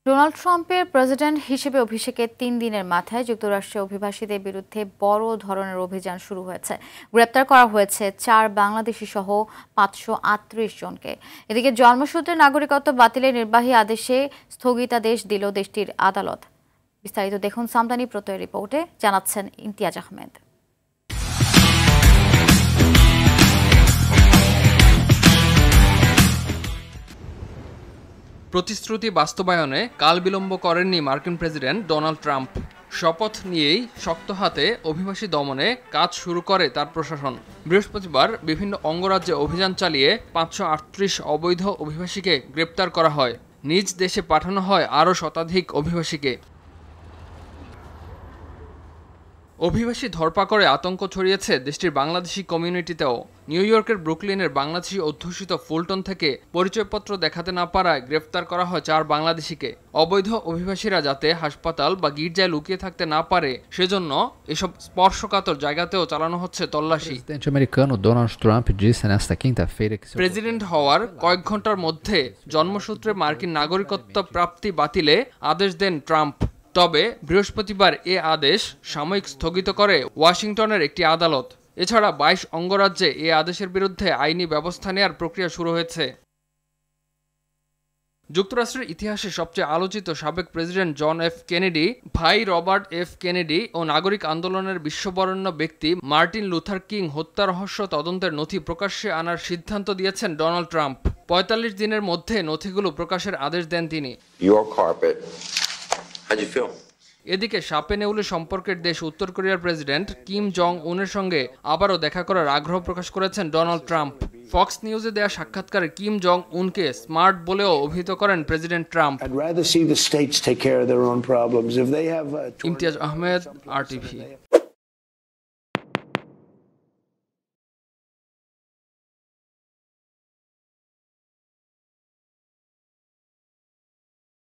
Donald ট্রাম্পের president হিসেবে অভিষেকের ৩ দিনের মাথায় যুক্তরাষ্ট্রে অভিবাসীদের বিরুদ্ধে বড় ধরনের অভিযান শুরু হয়েছে। গ্রেপ্তার করা হয়েছে ৪ বাংলাদেশি সহ ৫৩৮ জনকে। এদিকে জন্মসূত্রে নাগরিকত্ব বাতিলের নির্বাহী আদেশে স্থগিতাদেশ দিল দেশটির আদালত। বিস্তারিত দেখুন সামদানি প্রত্যয়ের রিপোর্টে, জানাচ্ছেন ইমতিয়াজ আহমেদ। প্রতিশ্রুতি বাস্তবায়নে কাল বিলম্ব করেননি মার্কিন প্রেসিডেন্ট ডোনাল্ড ট্রাম্প। শপথ নিয়েই শক্ত হাতে অভিবাসী দমনে কাজ শুরু করে তার প্রশাসন। বৃহস্পতিবার বিভিন্ন অঙ্গরাজ্যে অভিযান চালিয়ে ৫৩৮ অবৈধ অভিবাসীকে গ্রেপ্তার করা হয়। নিজ দেশে পাঠানো হয় আরও শতাধিক অভিবাসীকে। অভিবাসী ধরপাকড়ে আতঙ্ক ছড়িয়েছে দেশটির বাংলাদেশি কমিউনিটিতেও। নিউ ইয়র্কের ব্রুকলিনের বাংলাদেশি অধ্যুষিত ফুলটন থেকে পরিচয়পত্র দেখাতে না পারায় গ্রেফতার করা হয় ৪ বাংলাদেশিকে। অবৈধ অভিবাসীরা যাতে হাসপাতাল বা গির্জায় লুকিয়ে থাকতে না পারে সেজন্য এসব স্পর্শকাতর জায়গাতেও চালানো হচ্ছে তল্লাশি। প্রেসিডেন্ট হওয়ার কয়েক ঘন্টার মধ্যে জন্মসূত্রে মার্কিন নাগরিকত্ব প্রাপ্তি বাতিলে আদেশ দেন ট্রাম্প। তবে বৃহস্পতিবার এ আদেশ সাময়িক স্থগিত করে ওয়াশিংটনের একটি আদালত। এছাড়া ২২ অঙ্গরাজ্যে এ আদেশের বিরুদ্ধে আইনি ব্যবস্থা নেয়ার প্রক্রিয়া শুরু হয়েছে। যুক্তরাষ্ট্রের ইতিহাসে সবচেয়ে আলোচিত সাবেক প্রেসিডেন্ট জন এফ কেনেডি, ভাই রবার্ট এফ কেনেডি ও নাগরিক আন্দোলনের বিশ্ববরেণ্য ব্যক্তি মার্টিন লুথার কিং হত্যা রহস্য তদন্তের নথি প্রকাশ্যে আনার সিদ্ধান্ত দিয়েছেন ডোনাল্ড ট্রাম্প। ৪৫ দিনের মধ্যে নথিগুলো প্রকাশের আদেশ দেন তিনি। এদিকে সাপে নেউলে সম্পর্কের দেশ উত্তর কোরিয়ার প্রেসিডেন্ট কিম জং উনের সঙ্গে আবারও দেখা করার আগ্রহ প্রকাশ করেছেন ডোনাল্ড ট্রাম্প। ফক্স নিউজে দেয়া সাক্ষাৎকারে কিম জং উনকে স্মার্ট বলেও অভিহিত করেন president Trump. Imtiaz Ahmed, RTV।